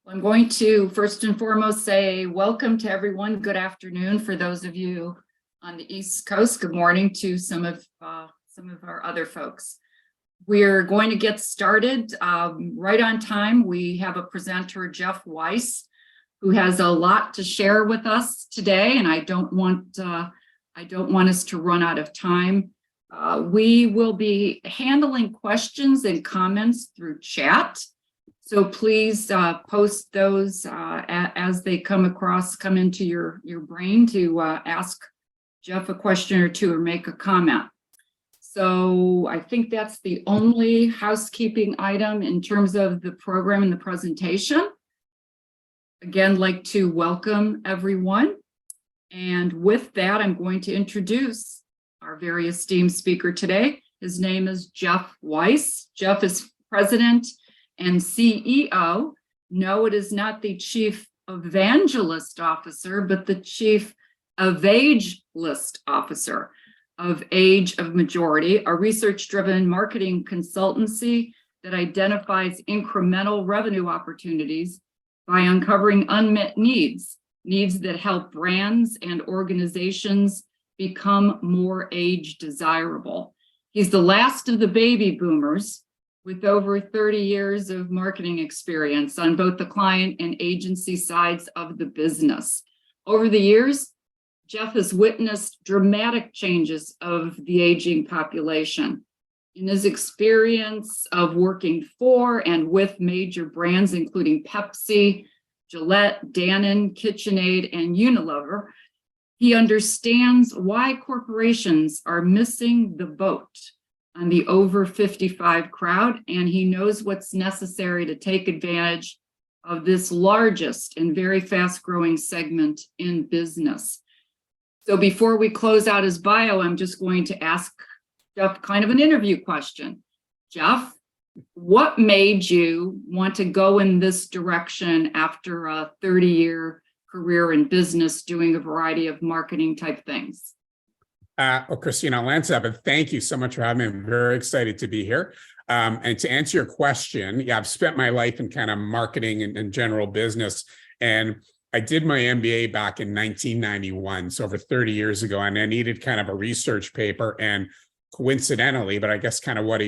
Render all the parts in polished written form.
I'm going to first and foremost say welcome to everyone. Good afternoon for those of you on the East Coast. Good morning to some of our other folks. We're going to get started right on time. We have a presenter, Jeff Weiss, who has a lot to share with us today, and I don't want us to run out of time. We will be handling questions and comments through chat. So please post those as they come into your brain to ask Jeff a question or two or make a comment. So I think that's the only housekeeping item in terms of the program and the presentation. Again, like to welcome everyone. And with that, I'm going to introduce our very esteemed speaker today. His name is Jeff Weiss. Jeff is president and CEO. No, it is not the chief evangelist officer, but the chief evangelist officer of Age of Majority, a research-driven marketing consultancy that identifies incremental revenue opportunities by uncovering unmet needs that help brands and organizations become more age desirable. He's the last of the baby boomers with over 30 years of marketing experience on both the client and agency sides of the business. Over the years, Jeff has witnessed dramatic changes of the aging population. In his experience of working for and with major brands, including Pepsi, Gillette, Dannon, KitchenAid, and Unilever, he understands why corporations are missing the boat on the over 55 crowd, and he knows what's necessary to take advantage of this largest and very fast-growing segment in business. So before we close out his bio, I'm just going to ask Jeff kind of an interview question. Jeff, what made you want to go in this direction after a 30-year career in business doing a variety of marketing type things? Well, Christina, I'll answer that, but thank you so much for having me. I'm very excited to be here. And to answer your question, yeah, I've spent my life in kind of marketing and general business. And I did my MBA back in 1991, so over 30 years ago, and I needed kind of a research paper. And coincidentally, but I guess kind of what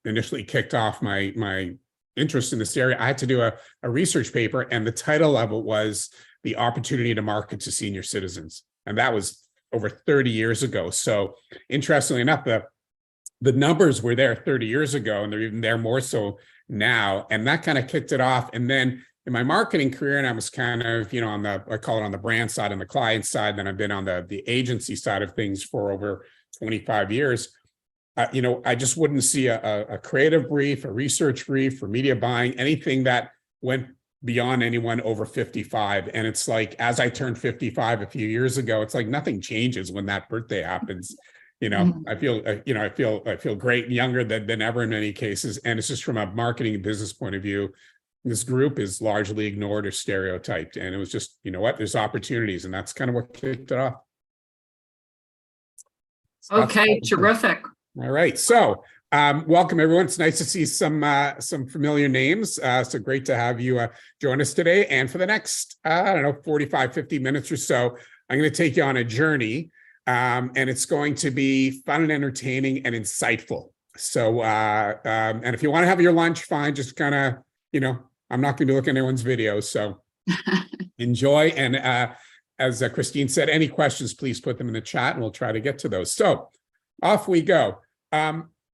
initially kicked off my interest in this area, I had to do a research paper, and the title of it was The Opportunity to Market to Senior Citizens. And that was over 30 years ago. So interestingly enough, the numbers were there 30 years ago, and they're even there more so now. And that kind of kicked it off. And then in my marketing career, and I was kind of, I call it on the brand side and the client side, then I've been on the agency side of things for over 25 years. I just wouldn't see a creative brief, a research brief, or media buying, anything that went beyond anyone over 55. And it's like, as I turned 55 a few years ago, it's like nothing changes when that birthday happens. I feel great and younger than ever in many cases. And it's just from a marketing and business point of view, this group is largely ignored or stereotyped. And it was just, there's opportunities, and that's kind of what kicked it off. Okay, terrific. All right. So welcome, everyone. It's nice to see some familiar names. So great to have you join us today. And for the next, 45, 50 minutes or so, I'm going to take you on a journey, and it's going to be fun and entertaining and insightful. So, and if you want to have your lunch, fine. Just kind of, I'm not going to be looking at anyone's videos. So enjoy. And as Christine said, any questions, please put them in the chat and we'll try to get to those. So off we go.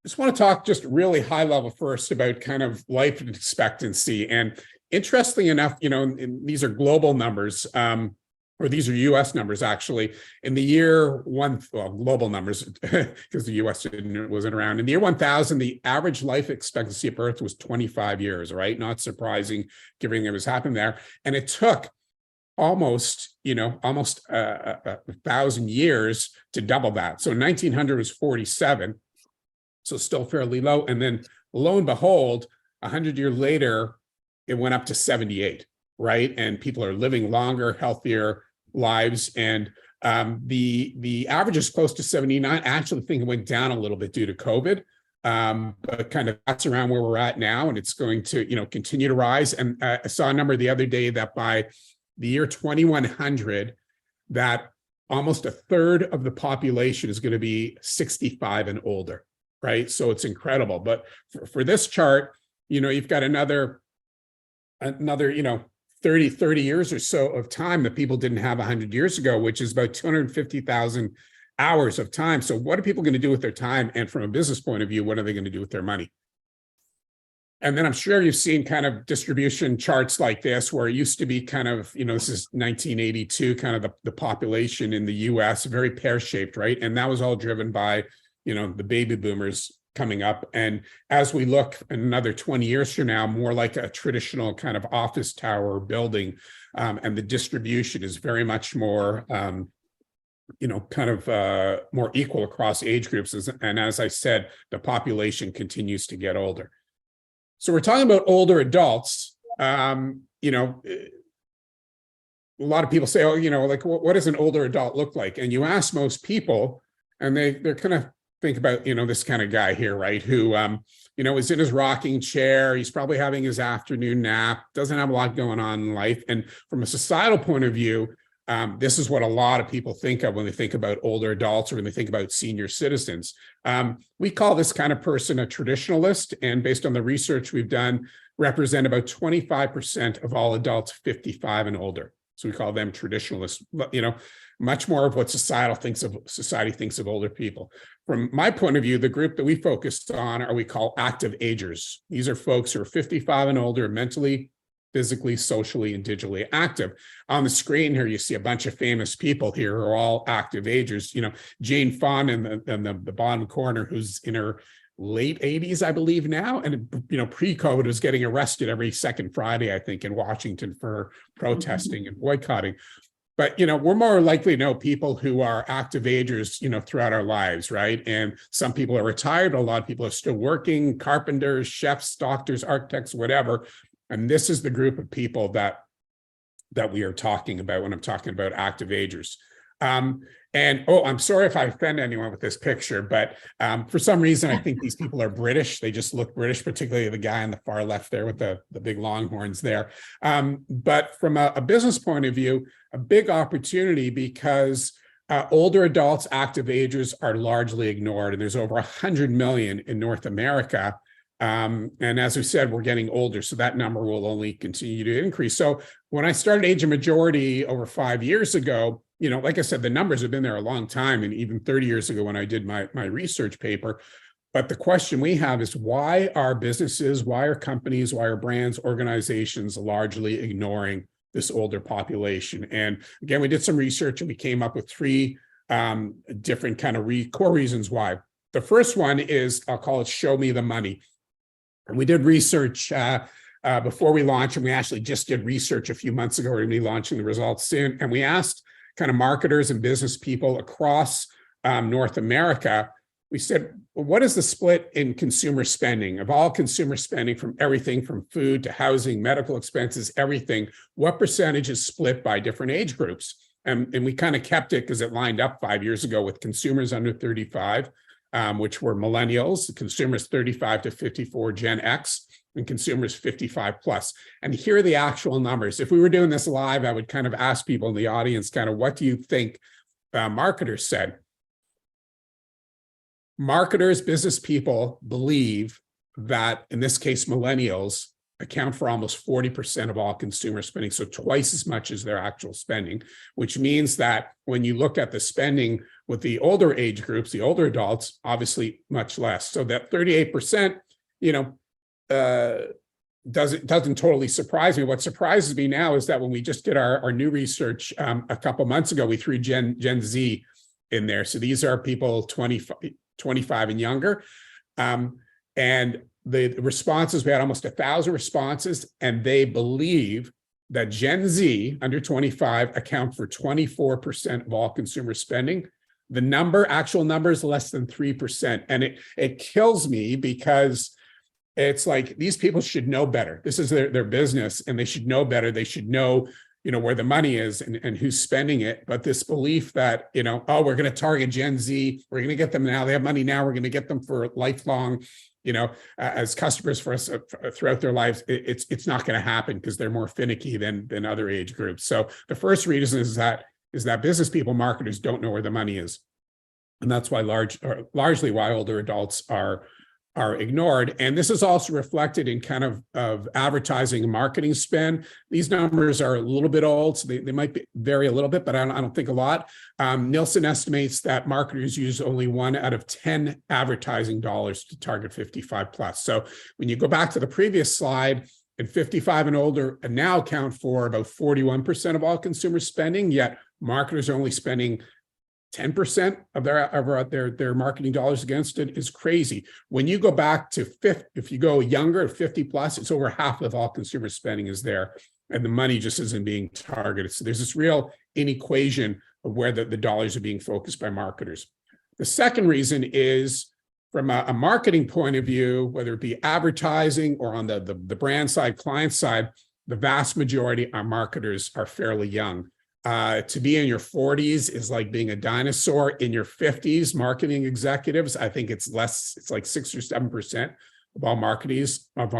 Just want to talk just really high level first about kind of life expectancy. And interestingly enough, these are global numbers, or these are US numbers actually. In the year global numbers, because the US wasn't around. In the year 1000, the average life expectancy at birth was 25 years, right? Not surprising given what was happening there. And it took almost 1,000 years to double that. So 1900 was 47. So still fairly low. And then lo and behold, 100 years later, it went up to 78, right? And people are living longer, healthier lives. And the average is close to 79. I actually think it went down a little bit due to COVID. but kind of that's around where we're at now, and it's going to, continue to rise. And I saw a number the other day that by the year 2100, that almost a third of the population is going to be 65 and older, right? So it's incredible. But for this chart, you've got another 30 years or so of time that people didn't have 100 years ago, which is about 250,000 hours of time. So what are people going to do with their time? And from a business point of view, what are they going to do with their money? And then I'm sure you've seen kind of distribution charts like this, where it used to be kind of, this is 1982, kind of the population in the US, very pear-shaped, right? And that was all driven by, the baby boomers coming up. And as we look another 20 years from now, more like a traditional kind of office tower building, and the distribution is very much more, more equal across age groups. And as I said, the population continues to get older. So we're talking about older adults. A lot of people say, oh, like, what does an older adult look like? And you ask most people, and they're kind of think about, this kind of guy here, right? Who, is in his rocking chair. He's probably having his afternoon nap, doesn't have a lot going on in life. And from a societal point of view, this is what a lot of people think of when they think about older adults or when they think about senior citizens. We call this kind of person a traditionalist, and based on the research we've done, represent about 25% of all adults 55 and older. So we call them traditionalists, much more of what society thinks of older people. From my point of view, the group that we focused on are we call active agers. These are folks who are 55 and older, mentally, physically, socially, and digitally active. On the screen here, you see a bunch of famous people here who are all active agers. Jane Fonda in the bottom corner, who's in her late 80s, I believe now, and pre-COVID was getting arrested every second Friday, I think, in Washington for protesting and boycotting. But we're more likely to know people who are active agers, throughout our lives, right? And some people are retired, a lot of people are still working, carpenters, chefs, doctors, architects, whatever. And this is the group of people that we are talking about when I'm talking about active agers. I'm sorry if I offend anyone with this picture, but for some reason, I think these people are British. They just look British, particularly the guy on the far left there with the big longhorns there. But from a business point of view, a big opportunity, because older adults, active agers, are largely ignored. And there's over 100 million in North America. And as we said, we're getting older, so that number will only continue to increase. So when I started Age of Majority over 5 years ago, like I said, the numbers have been there a long time, and even 30 years ago when I did my research paper. But the question we have is, why are businesses, why are companies, why are brands, organizations largely ignoring this older population? And again, we did some research and we came up with three different kind of core reasons why. The first one is, I'll call it show me the money. And we did research before we launched, and we actually just did research a few months ago. We're going to be launching the results soon. And we asked kind of marketers and business people across North America, we said, well, what is the split in consumer spending? Of all consumer spending, from everything from food to housing, medical expenses, everything, what percentage is split by different age groups? And we kind of kept it because it lined up 5 years ago with consumers under 35, which were millennials, consumers 35 to 54, Gen X, and consumers 55 plus. And here are the actual numbers. If we were doing this live, I would kind of ask people in the audience, kind of, what do you think marketers said? Marketers, business people believe that, in this case, millennials account for almost 40% of all consumer spending, so twice as much as their actual spending, which means that when you look at the spending with the older age groups, the older adults, obviously much less. So that 38%, doesn't totally surprise me. What surprises me now is that when we just did our new research a couple months ago, we threw Gen Z in there. So these are people 25 and younger. And the responses, we had almost 1,000 responses, and they believe that Gen Z under 25 account for 24% of all consumer spending. The actual number is less than 3%. And it kills me, because it's like, these people should know better. This is their business, and they should know better. They should know, where the money is and who's spending it, but this belief that, oh, we're going to target Gen Z, we're going to get them now, they have money now, we're going to get them for lifelong, as customers for us throughout their lives. It's not going to happen because they're more finicky than other age groups. So the first reason is that business people, marketers, don't know where the money is. And that's why largely why older adults are ignored. And this is also reflected in kind of advertising and marketing spend. These numbers are a little bit old, so they might vary a little bit, but I don't think a lot. Nielsen estimates that marketers use only 1 out of 10 advertising dollars to target 55 plus. So when you go back to the previous slide, and 55 and older now account for about 41% of all consumer spending, yet marketers are only spending 10% of their marketing dollars against it is crazy. When you go back to if you go younger, 50 plus, it's over half of all consumer spending is there, and the money just isn't being targeted. So there's this real inequation of where the dollars are being focused by marketers. The second reason is from a marketing point of view, whether it be advertising or on the brand side, client side, the vast majority of marketers are fairly young. To be in your 40s is like being a dinosaur. In your 50s, marketing executives, I think it's like 6 or 7% of all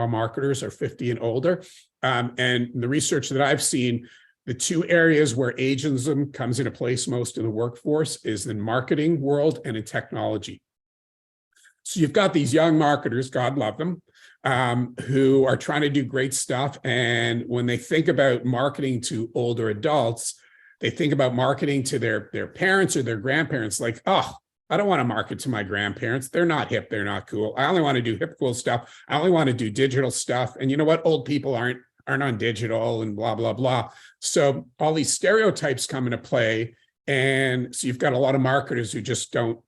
marketers are 50 and older. And the research that I've seen, the two areas where ageism comes into place most in the workforce is in marketing world and in technology. So you've got these young marketers, God love them, who are trying to do great stuff. And when they think about marketing to older adults, they think about marketing to their parents or their grandparents, like, oh, I don't want to market to my grandparents. They're not hip. They're not cool. I only want to do hip, cool stuff. I only want to do digital stuff. And you know what? Old people aren't on digital and blah, blah, blah. So all these stereotypes come into play. And so you've got a lot of marketers who just don't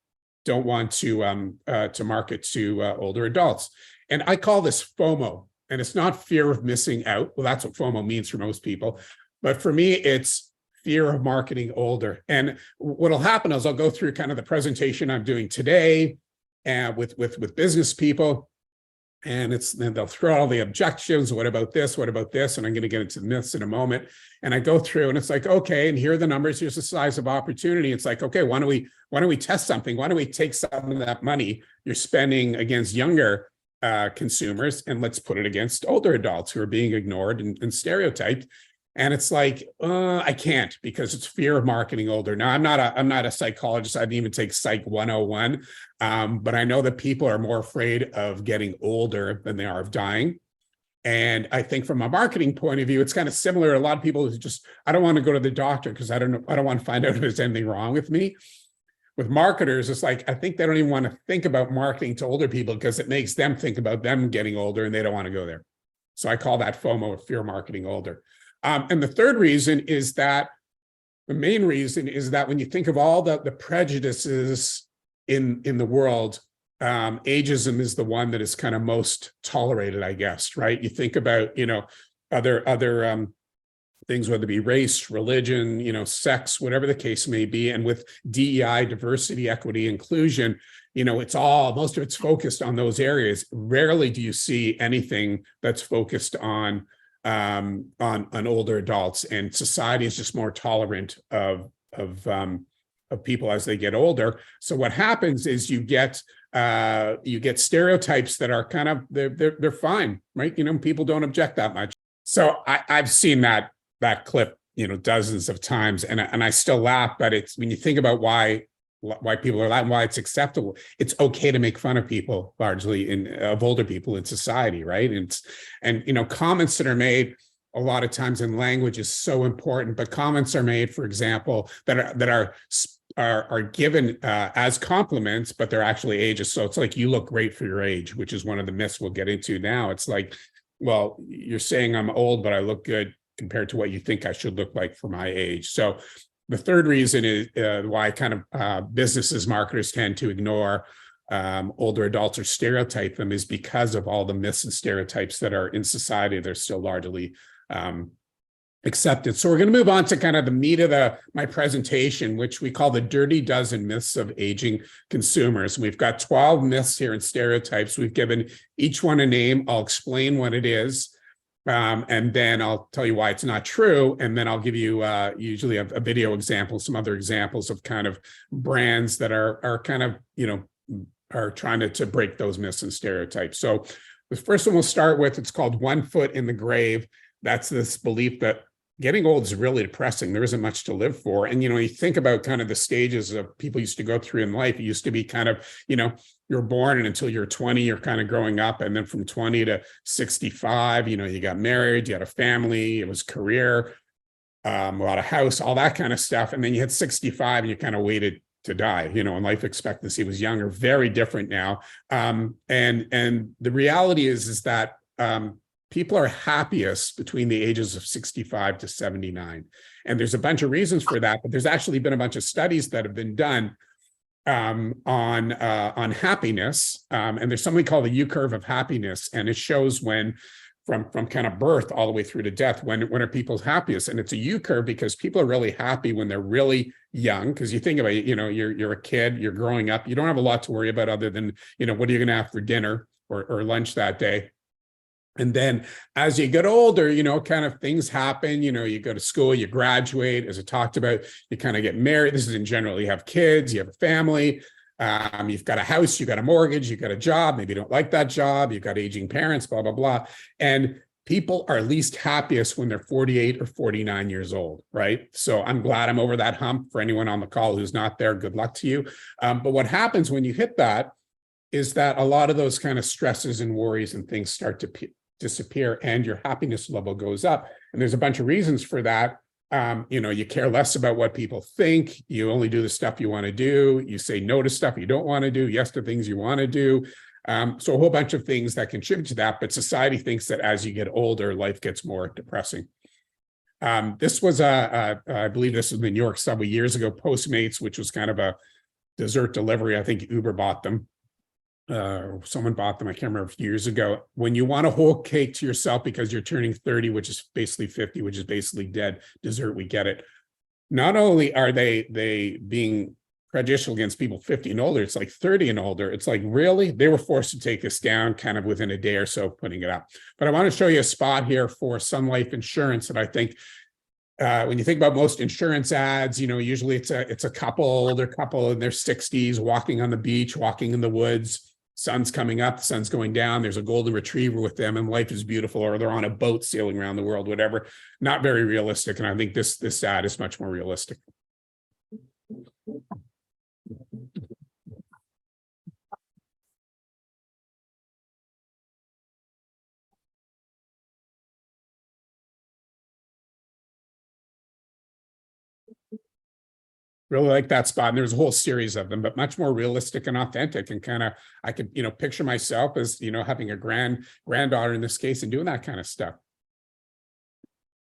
want to market to older adults. And I call this FOMO. And it's not fear of missing out. Well, that's what FOMO means for most people. But for me, it's fear of marketing older. And what'll happen is I'll go through kind of the presentation I'm doing today with business people, and then they'll throw out all the objections. What about this? What about this? And I'm going to get into the myths in a moment. And I go through, and it's like, okay, and here are the numbers. Here's the size of opportunity. It's like, okay, why don't we test something? Why don't we take some of that money you're spending against younger consumers, and let's put it against older adults who are being ignored and stereotyped. And it's like, I can't, because it's fear of marketing older. Now, I'm not a psychologist. I didn't even take Psych 101, but I know that people are more afraid of getting older than they are of dying. And I think from a marketing point of view, it's kind of similar. A lot of people who I don't want to go to the doctor because I don't want to find out if there's anything wrong with me. With marketers, it's like, I think they don't even want to think about marketing to older people because it makes them think about them getting older and they don't want to go there. So I call that FOMO, fear of marketing older. And the third reason is that the main reason is that when you think of all the prejudices in the world, ageism is the one that is kind of most tolerated, I guess, right? You think about, other things, whether it be race, religion, sex, whatever the case may be. And with DEI, diversity, equity, inclusion, most of it's focused on those areas. Rarely do you see anything that's focused on older adults, and society is just more tolerant of people as they get older. So what happens is you get stereotypes that are kind of they're fine, right? People don't object that much. So I've seen that clip dozens of times, and I still laugh. But it's when you think about why people are laughing, why it's acceptable. It's okay to make fun of people, largely of older people in society, right? And comments that are made a lot of times in language is so important. But comments are made, for example, that are given as compliments, but they're actually ageist. So it's like, you look great for your age, which is one of the myths we'll get into now. It's like, well, you're saying I'm old, but I look good compared to what you think I should look like for my age. So the third reason is why kind of businesses, marketers tend to ignore older adults or stereotype them is because of all the myths and stereotypes that are in society. They're still largely accepted. So we're going to move on to kind of the meat of my presentation, which we call the dirty dozen myths of aging consumers. We've got 12 myths here and stereotypes. We've given each one a name. I'll explain what it is. And then I'll tell you why it's not true. And then I'll give you usually a video example, some other examples of kind of brands that are kind of, are trying to break those myths and stereotypes. So the first one we'll start with, it's called 1 foot in the grave. That's this belief that getting old is really depressing. There isn't much to live for. And, you think about kind of the stages of people used to go through in life. It used to be kind of, you're born and until you're 20, you're kind of growing up. And then from 20 to 65, you got married, you had a family, it was career, a lot of house, all that kind of stuff. And then you hit 65 and you kind of waited to die, and life expectancy was younger, very different now. And the reality is that people are happiest between the ages of 65 to 79. And there's a bunch of reasons for that, but there's actually been a bunch of studies that have been done on happiness. And there's something called the U curve of happiness. And it shows when from kind of birth all the way through to death, when are people's happiest? And it's a U curve because people are really happy when they're really young. Because you think about it, you're a kid, you're growing up, you don't have a lot to worry about other than, what are you going to have for dinner or lunch that day? And then as you get older, kind of things happen, you go to school, you graduate, as I talked about, you kind of get married. This is in general, you have kids, you have a family, you've got a house, you got a mortgage, you got a job, maybe you don't like that job, you've got aging parents, blah, blah, blah. And people are least happiest when they're 48 or 49 years old, right? So I'm glad I'm over that hump. For anyone on the call who's not there, good luck to you. But what happens when you hit that is that a lot of those kind of stresses and worries and things start to disappear and your happiness level goes up. And there's a bunch of reasons for that. You care less about what people think. You only do the stuff you want to do. You say no to stuff you don't want to do, yes to things you want to do. So a whole bunch of things that contribute to that. But society thinks that as you get older, life gets more depressing. This was I believe this was the New York subway years ago, Postmates, which was kind of a dessert delivery. I think Uber bought them. Someone bought them, I can't remember, a few years ago. When you want a whole cake to yourself because you're turning 30, which is basically 50, which is basically dead dessert, we get it. Not only are they being prejudicial against people 50 and older, it's like 30 and older. It's like, really? They were forced to take this down kind of within a day or so of putting it up. But I want to show you a spot here for Sun Life Insurance that I think when you think about most insurance ads, usually it's a older couple in their 60s walking on the beach, walking in the woods. Sun's coming up, the sun's going down. There's a golden retriever with them, and life is beautiful. Or they're on a boat sailing around the world, whatever. Not very realistic, and I think this ad is much more realistic. Really like that spot. And there's a whole series of them, but much more realistic and authentic. And kind of, I could, picture myself as, having a granddaughter in this case and doing that kind of stuff.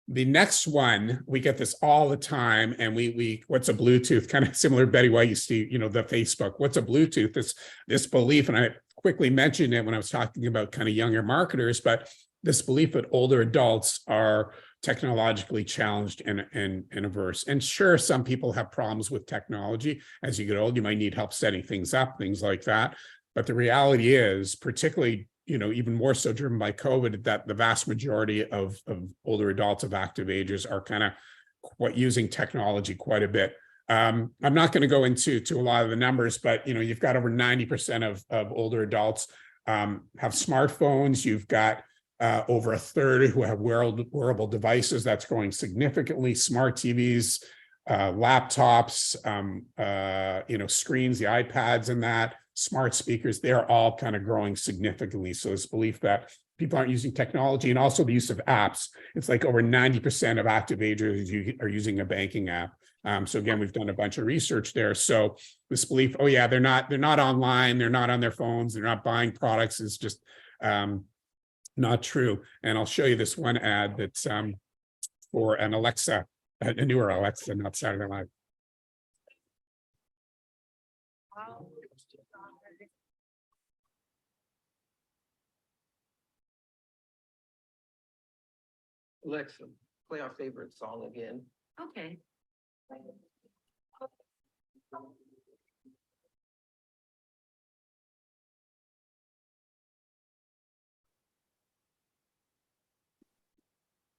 The next one, we get this all the time. And we what's a Bluetooth? Kind of similar, Betty White, you see, the Facebook. What's a Bluetooth? This belief, and I quickly mentioned it when I was talking about kind of younger marketers, but this belief that older adults are technologically challenged and averse. And sure, some people have problems with technology. As you get old, you might need help setting things up, things like that. But the reality is, particularly, even more so driven by COVID, that the vast majority of older adults of active ages are kind of using technology quite a bit. I'm not going to go into a lot of the numbers, but you've got over 90% of older adults have smartphones. You've got over a third who have wearable devices. That's growing significantly. Smart TVs, laptops, screens, the iPads and that, smart speakers, they're all kind of growing significantly. So this belief that people aren't using technology, and also the use of apps. It's like over 90% of active agers are using a banking app. So again, we've done a bunch of research there. So this belief, oh yeah, they're not online, they're not on their phones, they're not buying products, is just not true. And I'll show you this one ad that's for an Alexa, a newer Alexa, not Saturday Night Live. Alexa, play our favorite song again. Okay.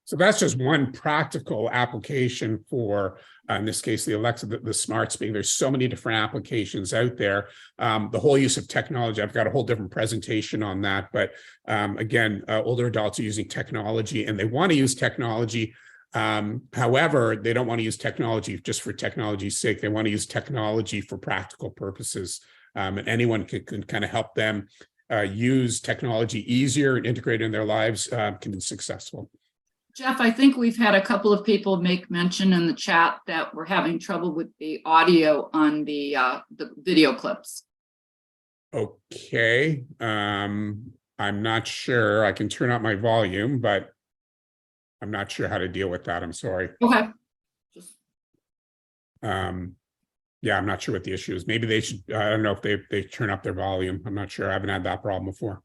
So that's just one practical application for, in this case, the Alexa, the smart speaker. There's so many different applications out there. The whole use of technology, I've got a whole different presentation on that. But again, older adults are using technology and they want to use technology. However, they don't want to use technology just for technology's sake. They want to use technology for practical purposes. And anyone can kind of help them use technology easier and integrate it in their lives can be successful. Jeff, I think we've had a couple of people make mention in the chat that we're having trouble with the audio on the video clips. Okay. I'm not sure. I can turn up my volume, but I'm not sure how to deal with that. I'm sorry. Okay. Yeah, I'm not sure what the issue is. Maybe they should, I don't know if they turn up their volume. I'm not sure. I haven't had that problem before.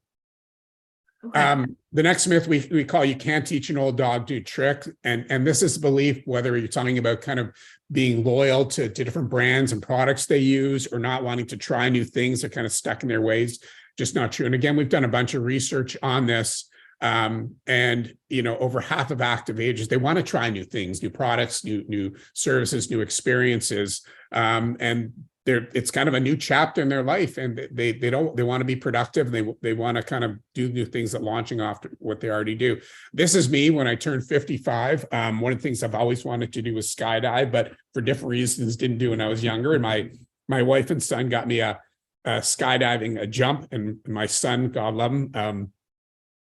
Okay. The next myth we call you can't teach an old dog new trick. And this is belief, whether you're talking about kind of being loyal to different brands and products they use or not wanting to try new things, they're kind of stuck in their ways, just not true. And again, we've done a bunch of research on this. And, you know, over half of active agers, they want to try new things, new products, new services, new experiences. And it's kind of a new chapter in their life, and they want to be productive. They want to kind of do new things that launching off what they already do. This is me when I turned 55. One of the things I've always wanted to do was skydive, but for different reasons didn't do when I was younger. And my wife and son got me a skydiving, a jump, and my son, God love him,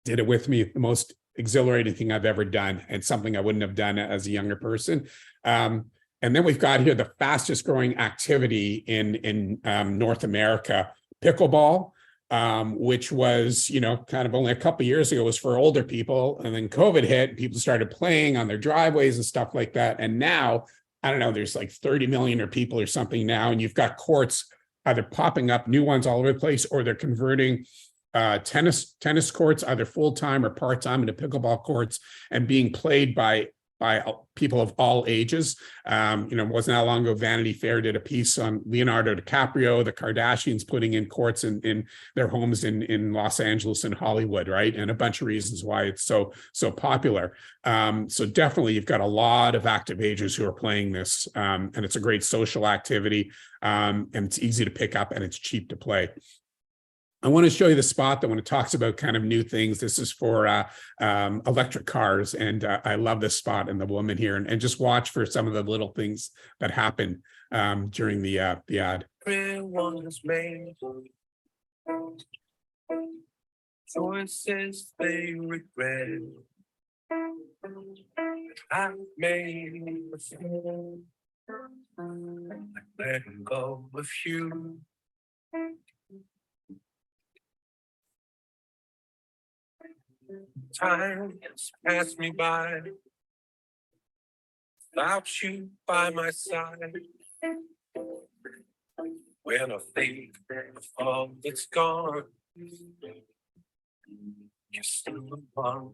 did it with me. The most exhilarating thing I've ever done, and something I wouldn't have done as a younger person. And then we've got here the fastest growing activity in North America, pickleball, which was, you know, kind of only a couple of years ago was for older people. And then COVID hit, and people started playing on their driveways and stuff like that. And now, I don't know, there's like 30 million or people or something now. And you've got courts either popping up, new ones all over the place, or they're converting tennis courts, either full-time or part-time, into pickleball courts, and being played by people of all ages. You know, it wasn't that long ago, Vanity Fair did a piece on Leonardo DiCaprio, the Kardashians putting in courts in their homes in Los Angeles and Hollywood, right? And a bunch of reasons why it's so popular. So definitely you've got a lot of active agers who are playing this, and it's a great social activity, and it's easy to pick up and it's cheap to play. I want to show you the spot that when it talks about kind of new things, this is for electric cars. And I love this spot and the woman here, and just watch for some of the little things that happen during the ad. Everyone's made choices they regret. I made before. Let go of you. Time has passed me by without you by my side. When I think of all that's gone, you're still the one.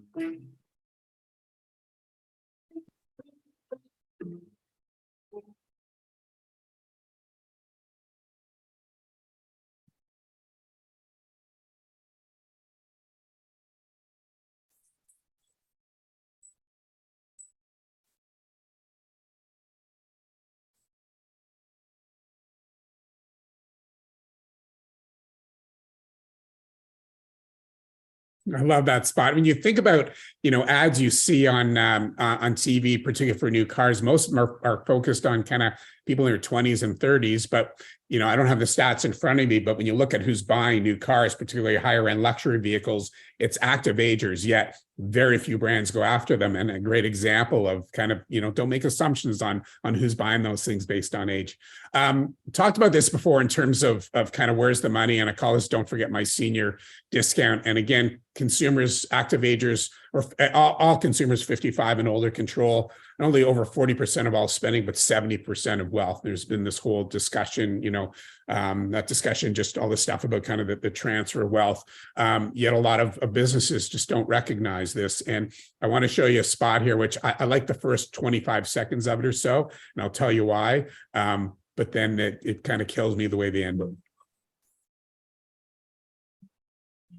I love that spot. When you think about, you know, ads you see on TV, particularly for new cars, most of them are focused on kind of people in their 20s and 30s. But, you know, I don't have the stats in front of me, but when you look at who's buying new cars, particularly higher end luxury vehicles, it's active agers, yet very few brands go after them. And a great example of kind of, you know, don't make assumptions on who's buying those things based on age. Talked about this before in terms of kind of where's the money, and I call this don't forget my senior discount. And again, consumers, active agers, or all consumers 55 and older control not only over 40% of all spending, but 70% of wealth. There's been this whole discussion, you know, that discussion, just all the stuff about kind of the transfer of wealth. Yet a lot of businesses just don't recognize this. And I want to show you a spot here, which I like the first 25 seconds of it or so, and I'll tell you why. But then it kind of kills me the way they end.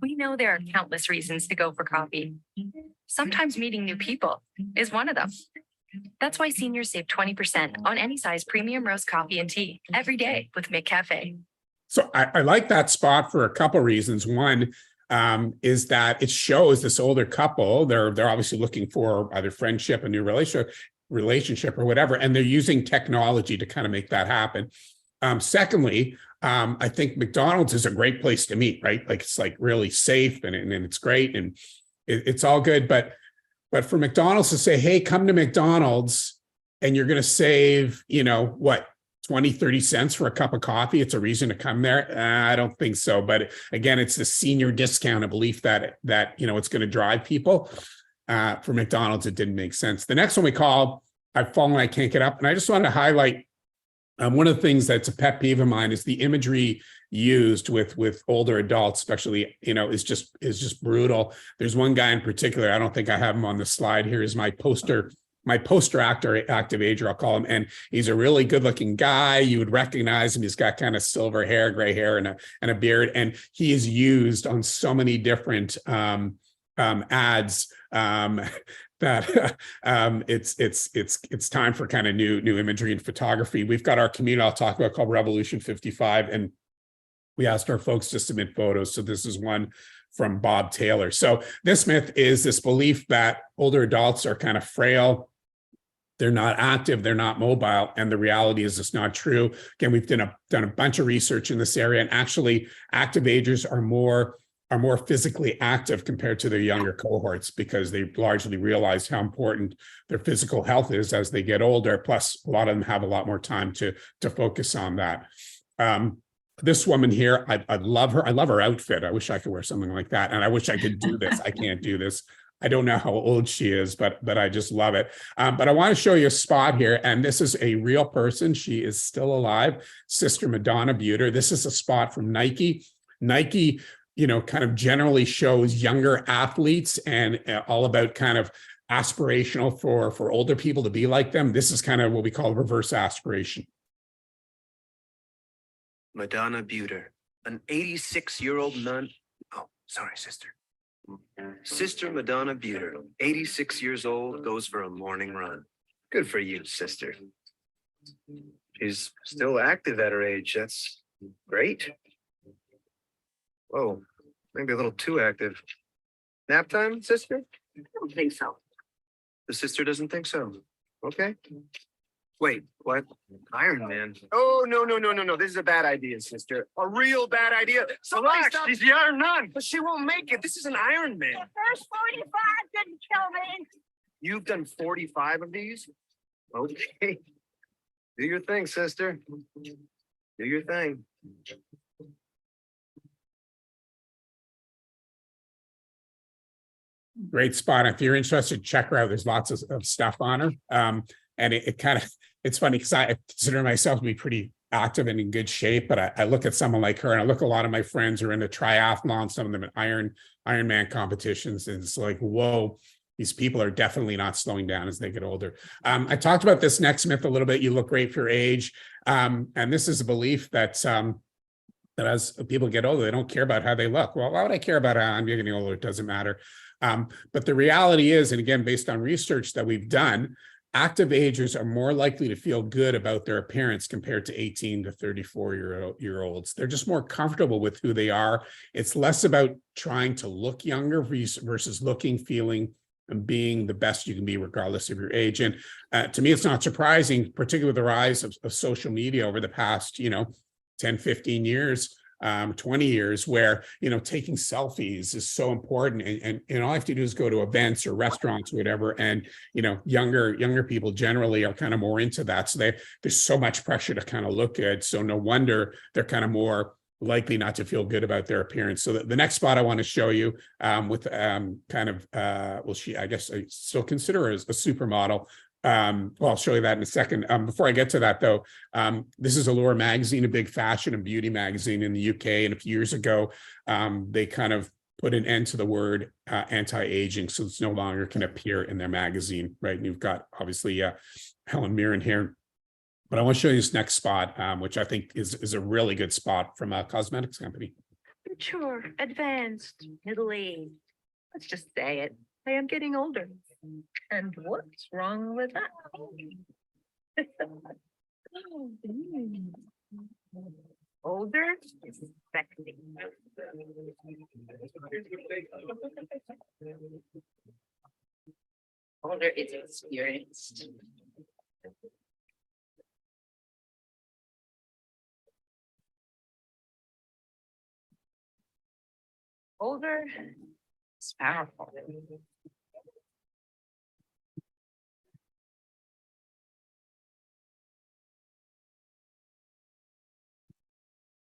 We know there are countless reasons to go for coffee. Sometimes meeting new people is one of them. That's why seniors save 20% on any size premium roast coffee and tea every day with McCafe. So I like that spot for a couple of reasons. One is that it shows this older couple, they're obviously looking for either friendship, a new relationship or whatever, and they're using technology to kind of make that happen. Secondly, I think McDonald's is a great place to meet, right? Like it's like really safe and it's great and it's all good. But for McDonald's to say, hey, come to McDonald's and you're going to save, you know, what, 20, 30 cents for a cup of coffee. It's a reason to come there. I don't think so. But again, it's the senior discount, a belief that, you know, it's going to drive people. For McDonald's, it didn't make sense. The next one we call, I've fallen, I can't get up. And I just wanted to highlight one of the things that's a pet peeve of mine is the imagery used with older adults, especially, you know, is just brutal. There's one guy in particular, I don't think I have him on the slide here, is my poster actor, active ager, I'll call him. And he's a really good looking guy. You would recognize him. He's got kind of silver hair, gray hair and a beard. And he is used on so many different ads that it's time for kind of new imagery and photography. We've got our community I'll talk about called Revolution 55, and we asked our folks to submit photos. So this is one from Bob Taylor. So this myth is this belief that older adults are kind of frail, they're not active, they're not mobile, and the reality is it's not true. Again, we've done a bunch of research in this area, and actually active agers are more physically active compared to their younger cohorts because they largely realize how important their physical health is as they get older. Plus, a lot of them have a lot more time to focus on that. This woman here, I love her. I love her outfit. I wish I could wear something like that. And I wish I could do this. I can't do this. I don't know how old she is, but I just love it. But I want to show you a spot here. And this is a real person. She is still alive. Sister Madonna Buter. This is a spot from Nike. Nike, you know, kind of generally shows younger athletes and all about kind of aspirational for older people to be like them. This is kind of what we call reverse aspiration. Madonna Buter, an 86-year-old nun. Oh, sorry, sister. Sister Madonna Buter, 86 years old, goes for a morning run. Good for you, sister. She's still active at her age. That's great. Whoa, maybe a little too active. Nap time, sister? I don't think so. The sister doesn't think so. Okay. Wait, what? Iron Man? Oh, no. This is a bad idea, sister. A real bad idea. Relax, she's the Iron Man. But she won't make it. This is an Iron Man. The first 45 didn't kill me. You've done 45 of these? Okay. Do your thing, sister. Do your thing. Great spot. If you're interested, check her out. There's lots of stuff on her. And it kind of, it's funny because I consider myself to be pretty active and in good shape, but I look at someone like her and I look at a lot of my friends who are into triathlon, some of them at Ironman competitions. And it's like, whoa, these people are definitely not slowing down as they get older. I talked about this next myth a little bit. You look great for your age. And this is a belief that as people get older, they don't care about how they look. Well, why would I care about how I'm getting older? It doesn't matter. But the reality is, and again, based on research that we've done, active agers are more likely to feel good about their appearance compared to 18 to 34-year-olds. They're just more comfortable with who they are. It's less about trying to look younger versus looking, feeling, and being the best you can be regardless of your age. And to me, it's not surprising, particularly with the rise of social media over the past, 10, 15 years, 20 years, where, taking selfies is so important. And all I have to do is go to events or restaurants or whatever. And, younger people generally are kind of more into that. So there's so much pressure to kind of look good. So no wonder they're kind of more likely not to feel good about their appearance. So the next spot I want to show you with I guess I still consider her as a supermodel. Well, I'll show you that in a second. Before I get to that, though, this is Allure magazine, a big fashion and beauty magazine in the UK. And a few years ago, they kind of put an end to the word anti-aging. So it's no longer can appear in their magazine, right? And you've got, obviously, Helen Mirren here. But I want to show you this next spot, which I think is a really good spot from a cosmetics company. Mature, advanced, middle-aged. Let's just say it. I am getting older. And what's wrong with that? Older is sexy. Older is experienced. Older is powerful.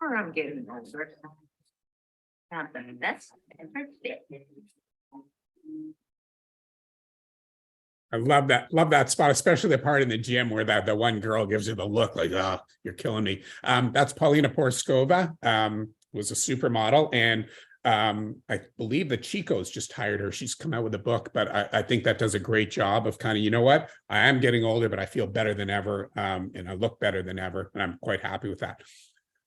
Or I'm getting older. Not the best ever fit. I love that spot, especially the part in the gym where the one girl gives you the look like, oh, you're killing me. That's Paulina Porskova, was a supermodel, and I believe the Chico's just hired her. She's come out with a book, but I think that does a great job of kind of, you know what, I am getting older, but I feel better than ever, and I look better than ever, and I'm quite happy with that.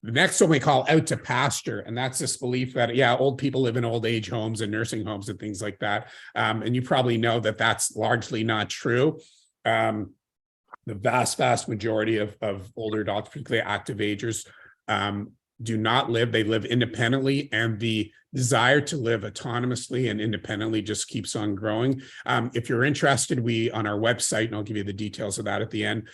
The next one we call out to pasture, and that's this belief that, yeah, old people live in old age homes and nursing homes and things like that. And you probably know that that's largely not true. The vast majority of older adults, particularly active agers, do not live, they live independently, and the desire to live autonomously and independently just keeps on growing. If you're interested, we on our website, and I'll give you the details of that at the end,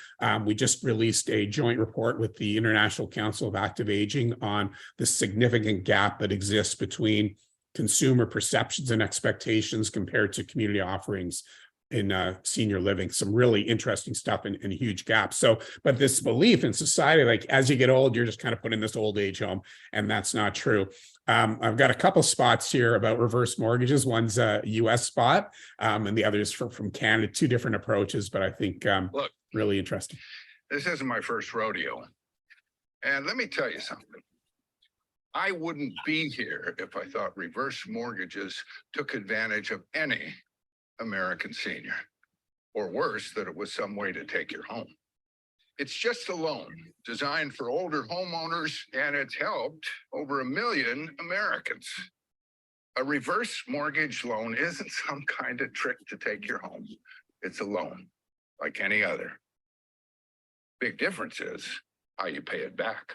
we just released a joint report with the International Council of Active Aging on the significant gap that exists between consumer perceptions and expectations compared to community offerings in senior living. Some really interesting stuff and huge gaps. So, but this belief in society, like as you get old, you're just kind of put in this old age home, and that's not true. I've got a couple spots here about reverse mortgages. One's a US spot, and the other is from Canada, two different approaches, but I think Look, really interesting. this isn't my first rodeo. And let me tell you something. I wouldn't be here if I thought reverse mortgages took advantage of any American senior, or worse, that it was some way to take your home. It's just a loan designed for older homeowners, and it's helped over 1 million Americans. A reverse mortgage loan isn't some kind of trick to take your home. It's a loan like any other. Big difference is how you pay it back.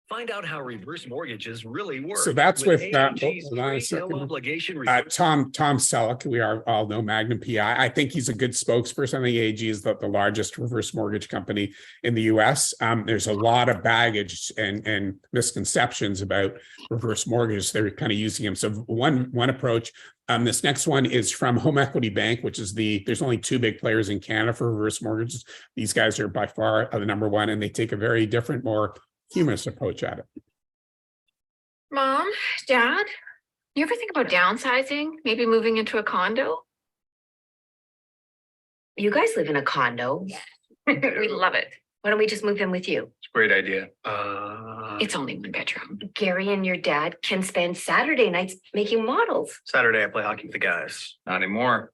Find out how reverse mortgages really work. So that's with AIG's hold on a free second. no obligation Tom Selleck, we all know Magnum PI. I think he's a good spokesperson. I think AIG is the largest reverse mortgage company in the US. There's a lot of baggage and misconceptions about reverse mortgages. They're kind of using them. So one approach. This next one is from Home Equity Bank, which is there's only two big players in Canada for reverse mortgages. These guys are by far the number one, and they take a very different, more humorous approach at it. Mom, Dad, you ever think about downsizing? Maybe moving into a condo? You guys live in a condo. We love it. Why don't we just move in with you? It's a great idea. It's only 1 bedroom. Gary and your dad can spend Saturday nights making models. Saturday, I play hockey with the guys. Not anymore.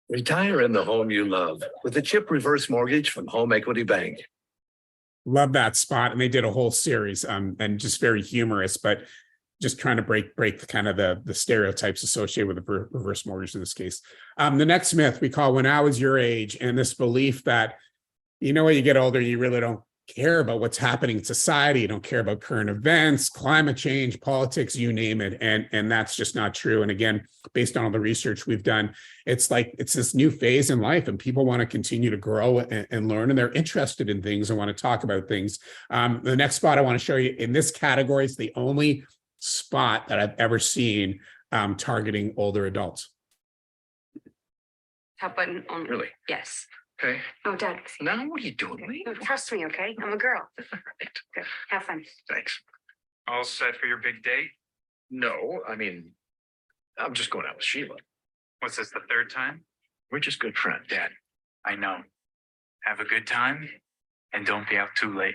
Retire in the home you love with a CHIP reverse mortgage from Home Equity Bank. Love that spot. And they did a whole series and just very humorous, but just trying to break kind of the stereotypes associated with the reverse mortgage in this case. The next myth we call when I was your age, and this belief that, you know, when you get older, you really don't care about what's happening in society. You don't care about current events, climate change, politics, you name it. And that's just not true. And again, based on all the research we've done, it's like, it's this new phase in life, and people want to continue to grow and learn, and they're interested in things and want to talk about things. The next spot I want to show you in this category is the only spot that I've ever seen targeting older adults. Top button on. Really? Yes. Okay. Oh, Dad. Now, what are you doing? No, trust me, okay? I'm a girl. Good. Have fun. Thanks. All set for your big date? No, I mean, I'm just going out with Sheila. What's this, the third time? We're just good friends. Dad, I know. Have a good time and don't be out too late.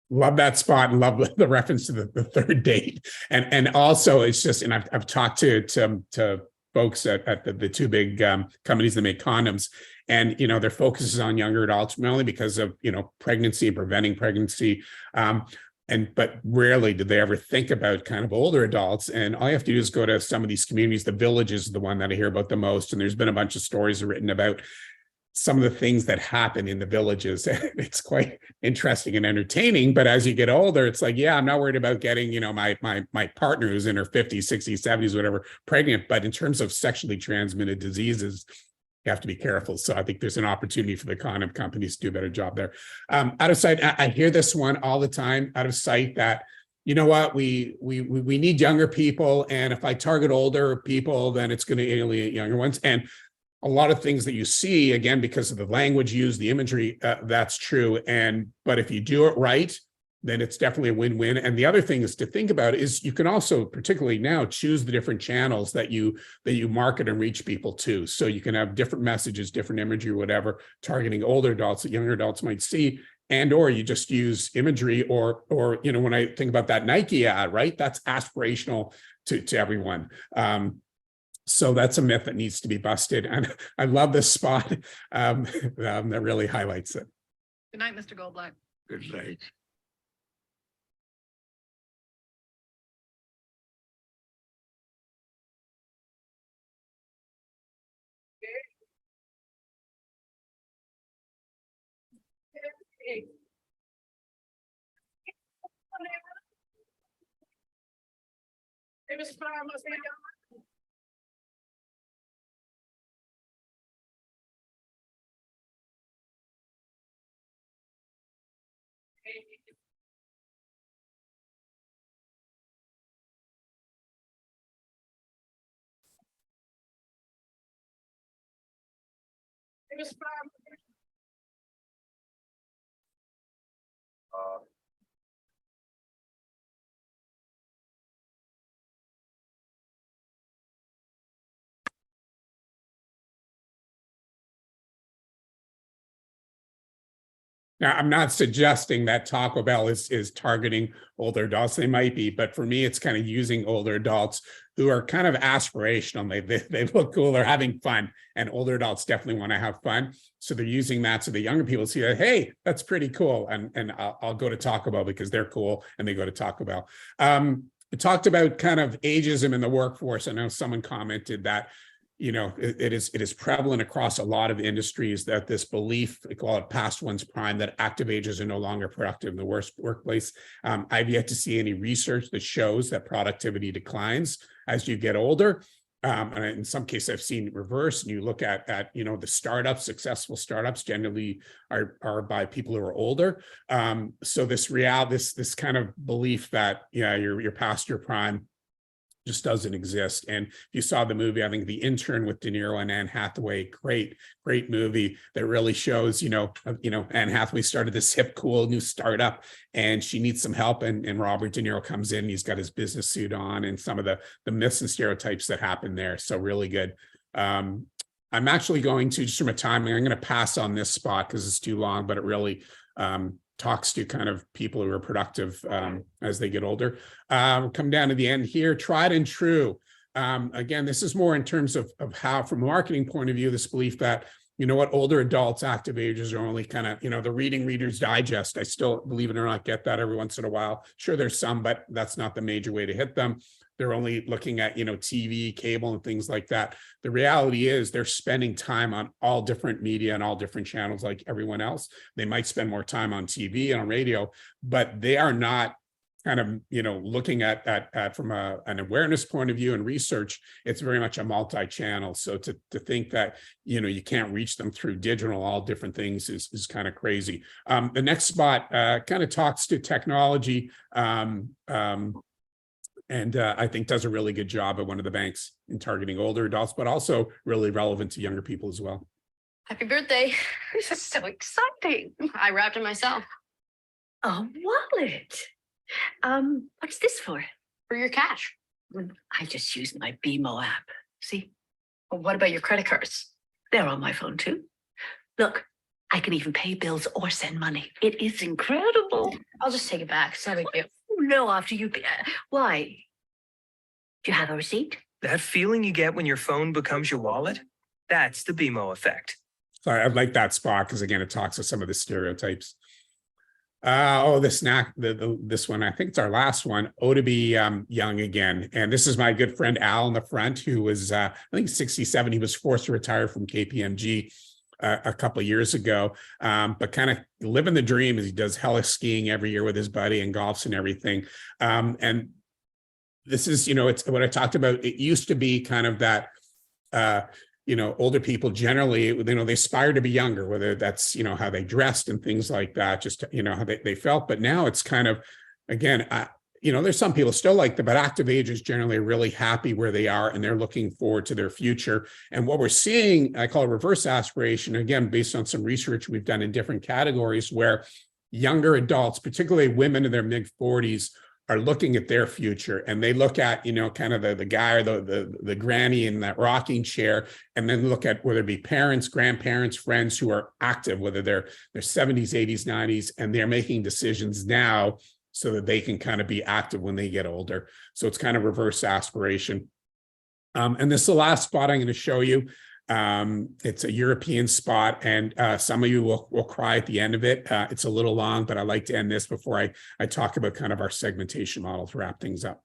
Love that spot and love the reference to the third date. And also it's just, and I've talked to folks at the two big companies that make condoms, and their focus is on younger adults, mainly because of pregnancy and preventing pregnancy. But rarely did they ever think about kind of older adults. And all you have to do is go to some of these communities. The Village is the one that I hear about the most. And there's been a bunch of stories written about some of the things that happen in the villages. It's quite interesting and entertaining. But as you get older, it's like, yeah, I'm not worried about getting, my partner who's in her 50s, 60s, 70s, whatever, pregnant. But in terms of sexually transmitted diseases, you have to be careful. So I think there's an opportunity for the condom companies to do a better job there. Out of sight, I hear this one all the time, out of sight, that, you know what, we need younger people. And if I target older people, then it's going to alienate younger ones. And a lot of things that you see, again, because of the language used, the imagery, that's true. But if you do it right, then it's definitely a win-win. And the other thing is to think about is you can also, particularly now, choose the different channels that you market and reach people to. So you can have different messages, different imagery, whatever, targeting older adults that younger adults might see, or you just use imagery or when I think about that Nike ad, right, that's aspirational to everyone. So that's a myth that needs to be busted. And I love this spot that really highlights it. Good night, Mr. Goldblatt. Good night. Now, I'm not suggesting that Taco Bell is targeting older adults. They might be, but for me, it's kind of using older adults who are kind of aspirational. They look cool, they're having fun, and older adults definitely want to have fun. So they're using that so the younger people see that, hey, that's pretty cool, and I'll go to Taco Bell because they're cool, and they go to Taco Bell. We talked about kind of ageism in the workforce. I know someone commented that it is prevalent across a lot of industries that this belief, they call it past one's prime, that active agers are no longer productive in the worst workplace. I've yet to see any research that shows that productivity declines as you get older. And in some cases, I've seen it reverse. And you look at the startups, successful startups generally are by people who are older. So this kind of belief that you're past your prime just doesn't exist. And if you saw the movie, I think The Intern with De Niro and Anne Hathaway, great movie that really shows, Anne Hathaway started this hip, cool new startup, and she needs some help. And Robert De Niro comes in, he's got his business suit on, and some of the myths and stereotypes that happen there. So really good. I'm actually going to, just from a timing, I'm going to pass on this spot because it's too long, but it really talks to kind of people who are productive as they get older. Come down to the end here, tried and true. Again, this is more in terms of how, from a marketing point of view, this belief that, older adults, active agers are only kind of, the reading Reader's Digest. I still, believe it or not, get that every once in a while. Sure, there's some, but that's not the major way to hit them. They're only looking at, TV, cable, and things like that. The reality is they're spending time on all different media and all different channels like everyone else. They might spend more time on TV and on radio, but they are not kind of, looking at from an awareness point of view and research. It's very much a multi-channel. So to think that, you can't reach them through digital, all different things is kind of crazy. The next spot kind of talks to technology. And I think does a really good job at one of the banks in targeting older adults, but also really relevant to younger people as well. Happy birthday. This is so exciting. I wrapped it myself. A wallet. What's this for? For your cash. I just used my BMO app. See, Well, what about your credit cards? they're on my phone too. Look, I can even pay bills or send money. It is incredible. I'll just take it back. It's no big deal. No, after you, why? Do you have a receipt? That feeling you get when your phone becomes your wallet? That's the BMO effect. So I like that spot because again, it talks to some of the stereotypes. This one, I think it's our last one. Oh, to be young again. And this is my good friend Al in the front, who was I think 67. He was forced to retire from KPMG a couple of years ago, but kind of living the dream as he does heli skiing every year with his buddy and golfs and everything. And this is, it's what I talked about. It used to be kind of that, older people generally, they aspire to be younger, whether that's, how they dressed and things like that, just, how they felt. But now it's kind of, again, there's some people still like that, but active agers generally are really happy where they are and they're looking forward to their future. And what we're seeing, I call it reverse aspiration, again, based on some research we've done in different categories where younger adults, particularly women in their mid-40s, are looking at their future, and they look at, kind of the guy or the granny in that rocking chair, and then look at whether it be parents, grandparents, friends who are active, whether they're 70s, 80s, 90s, and they're making decisions now so that they can kind of be active when they get older. So it's kind of reverse aspiration. And this is the last spot I'm going to show you. It's a European spot, and some of you will cry at the end of it. It's a little long, but I like to end this before I talk about kind of our segmentation model to wrap things up.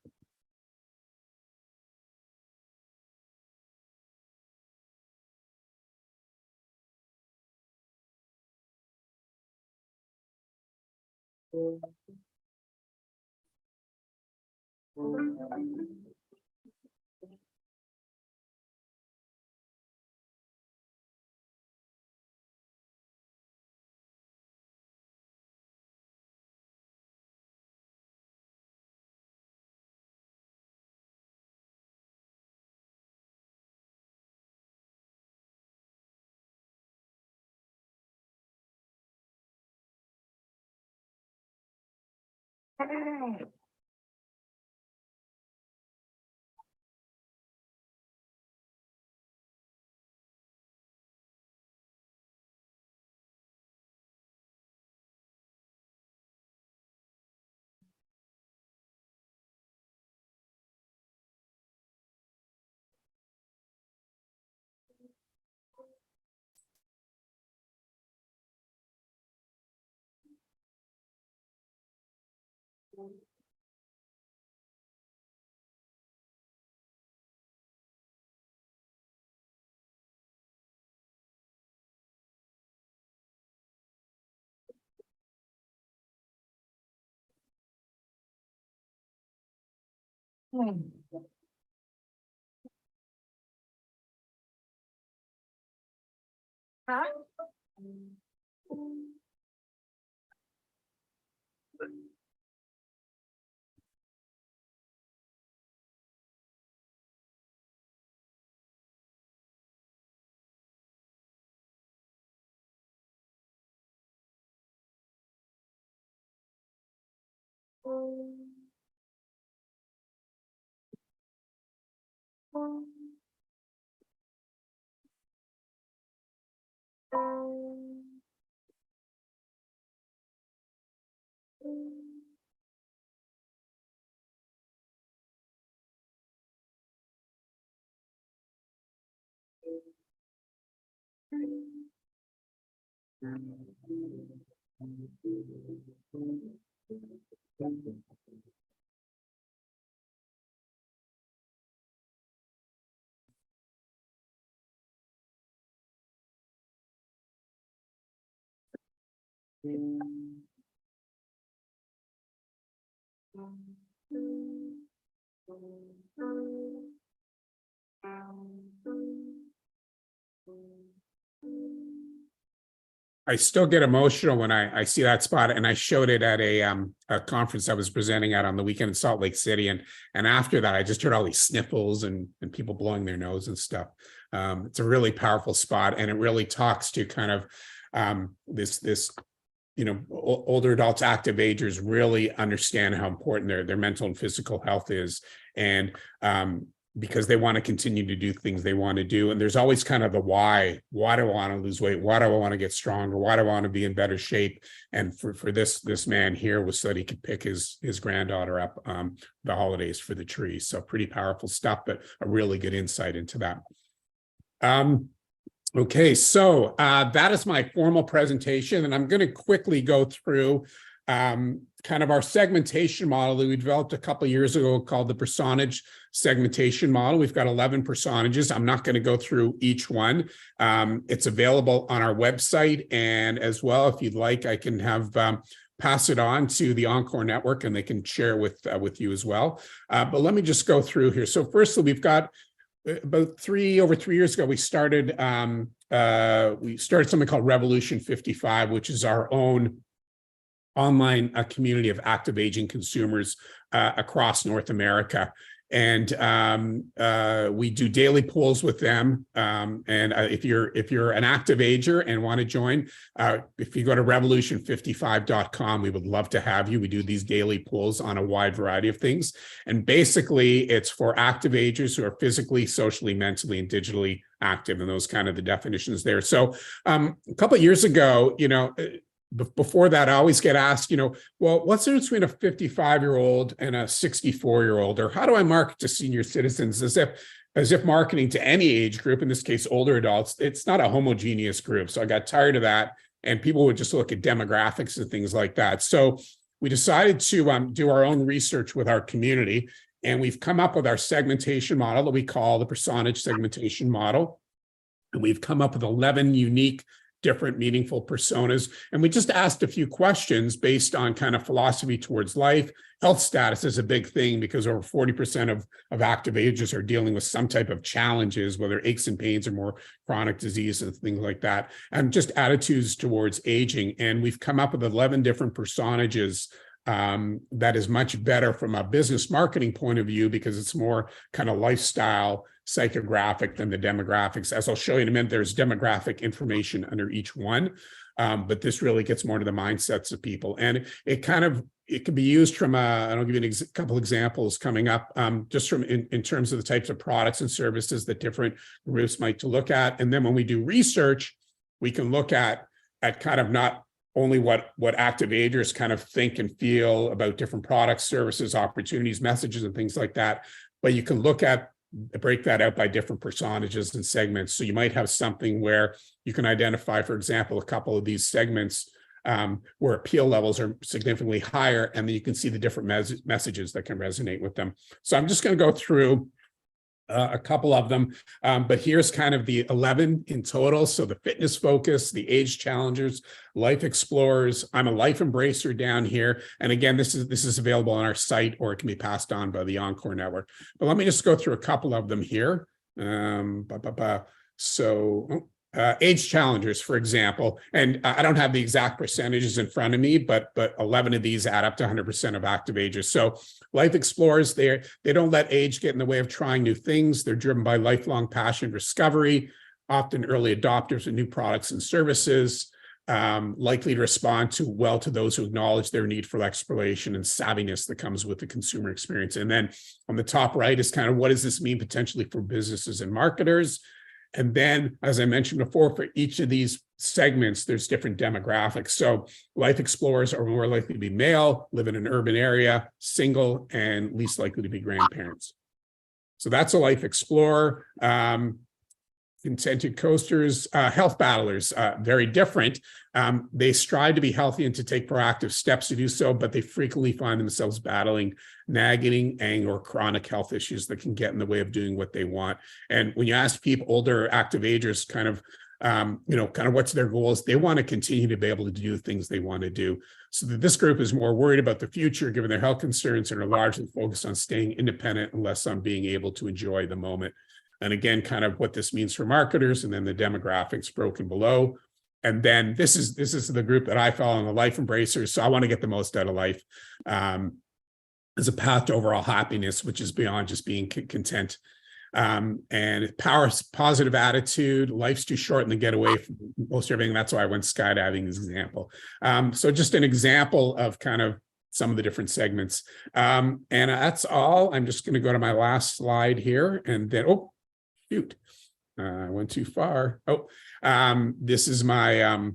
I still get emotional when I see that spot, and I showed it at a conference I was presenting at on the weekend in Salt Lake City, and after that I just heard all these sniffles and people blowing their nose and stuff. It's a really powerful spot, and it really talks to kind of this older adults, active agers really understand how important their mental and physical health is, and because they want to continue to do things they want to do. And there's always kind of the why do I want to lose weight? Why do I want to get stronger? Why do I want to be in better shape? And for this man here was so that he could pick his granddaughter up the holidays for the tree. So pretty powerful stuff, but a really good insight into that. Okay, so that is my formal presentation, and I'm going to quickly go through kind of our segmentation model that we developed a couple of years ago called the personage segmentation model. We've got 11 personages. I'm not going to go through each one. It's available on our website, and as well, if you'd like, I can have pass it on to the Encore Network, and they can share with you as well. But let me just go through here. So firstly, we've got about over 3 years ago, we started something called Revolution 55, which is our own online community of active aging consumers across North America. And we do daily polls with them. And if you're an active ager and want to join, if you go to revolution55.com, we would love to have you. We do these daily polls on a wide variety of things. And basically, it's for active agers who are physically, socially, mentally, and digitally active, and those kind of the definitions there. So a couple of years ago, before that, I always get asked, well, what's the difference between a 55-year-old and a 64-year-old? Or how do I market to senior citizens? As if marketing to any age group, in this case, older adults, it's not a homogeneous group. So I got tired of that, and people would just look at demographics and things like that. So we decided to do our own research with our community, and we've come up with our segmentation model that we call the personage segmentation model. And we've come up with 11 unique different meaningful personas. And we just asked a few questions based on kind of philosophy towards life. Health status is a big thing because over 40% of active agers are dealing with some type of challenges, whether aches and pains or more chronic disease and things like that. And just attitudes towards aging. And we've come up with 11 different personages that is much better from a business marketing point of view because it's more kind of lifestyle psychographic than the demographics. As I'll show you in a minute, there's demographic information under each one, but this really gets more to the mindsets of people. And it can be used from and I'll give you a couple examples coming up, just from in terms of the types of products and services that different groups might to look at. And then when we do research, we can look at kind of not only what active agers kind of think and feel about different products, services, opportunities, messages, and things like that, but you can break that out by different personages and segments. So you might have something where you can identify, for example, a couple of these segments where appeal levels are significantly higher, and then you can see the different messages that can resonate with them. So I'm just going to go through a couple of them, but here's kind of the 11 in total. So the fitness focus, the age challengers, life explorers. I'm a life embracer down here. And again, this is available on our site, or it can be passed on by the Encore Network. But let me just go through a couple of them here. Age challengers, for example, and I don't have the exact percentages in front of me, but 11 of these add up to 100% of active agers. So life explorers, they don't let age get in the way of trying new things. They're driven by lifelong passion and discovery, often early adopters of new products and services, likely to respond well to those who acknowledge their need for exploration and savviness that comes with the consumer experience. And then on the top right is kind of what does this mean potentially for businesses and marketers? And then, as I mentioned before, for each of these segments, there's different demographics. So life explorers are more likely to be male, live in an urban area, single, and least likely to be grandparents. So that's a life explorer. Contented coasters, health battlers, very different. They strive to be healthy and to take proactive steps to do so, but they frequently find themselves battling nagging, or chronic health issues that can get in the way of doing what they want. And when you ask people, older active agers, kind of what's their goals, they want to continue to be able to do things they want to do. So that this group is more worried about the future, given their health concerns, and are largely focused on staying independent and less on being able to enjoy the moment. And again, kind of what this means for marketers, and then the demographics broken below. And then this is the group that I fell on, the life embracers. So I want to get the most out of life as a path to overall happiness, which is beyond just being content. And positive attitude, life's too short and to get away from most everything. That's why I went skydiving as an example. So just an example of kind of some of the different segments. And that's all. I'm just going to go to my last slide here, and then, oh, shoot, I went too far. Oh, this is my,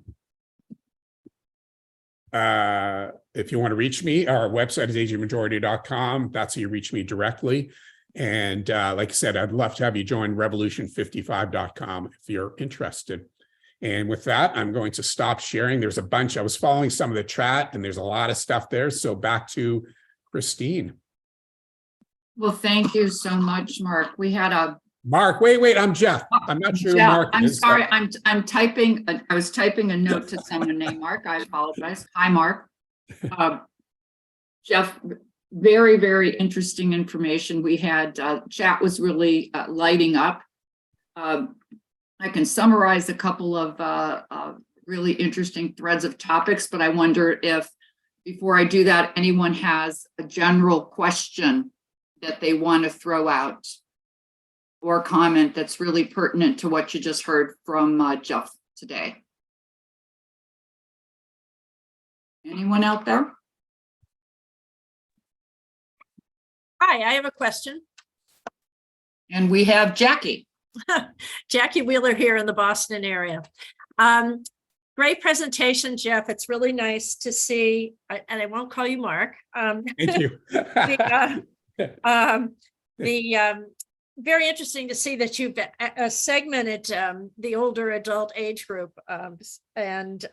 if you want to reach me, our website is agingmajority.com. That's how you reach me directly. And like I said, I'd love to have you join revolution55.com if you're interested. And with that, I'm going to stop sharing. There's a bunch. I was following some of the chat, and there's a lot of stuff there. So back to Christine. Well, thank you so much, Mark. We had a Mark, wait, I'm Jeff. I'm not sure who Jeff, Mark I'm is. sorry. I'm typing. I was typing a note to someone named Mark. I apologize. Hi, Mark. Jeff, very, very interesting information. We had chat was really lighting up. I can summarize a couple of really interesting threads of topics, but I wonder if, before I do that, anyone has a general question that they want to throw out or comment that's really pertinent to what you just heard from Jeff today. Anyone out there? Hi, I have a question. And we have Jackie. Jackie Wheeler here in the Boston area. Great presentation, Jeff. It's really nice to see, and I won't call you Mark. Thank you. Very interesting to see that you've segmented the older adult age group, and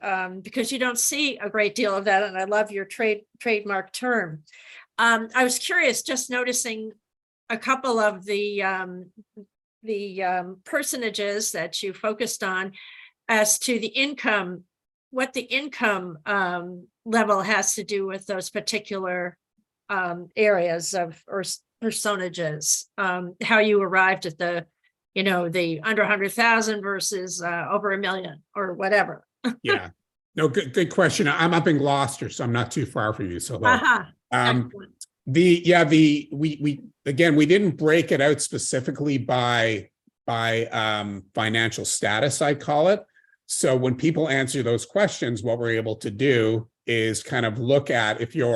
because you don't see a great deal of that, and I love your trademark term. I was curious, just noticing a couple of the personages that you focused on as to the income, what the income level has to do with those particular areas of or personages, how you arrived at the, the under 100,000 versus over 1 million or whatever. Yeah, no, good question. I'm up in Gloucester, so I'm not too far from you. So we didn't break it out specifically by financial status, I call it. So when people answer those questions, what we're able to do is kind of look at, if you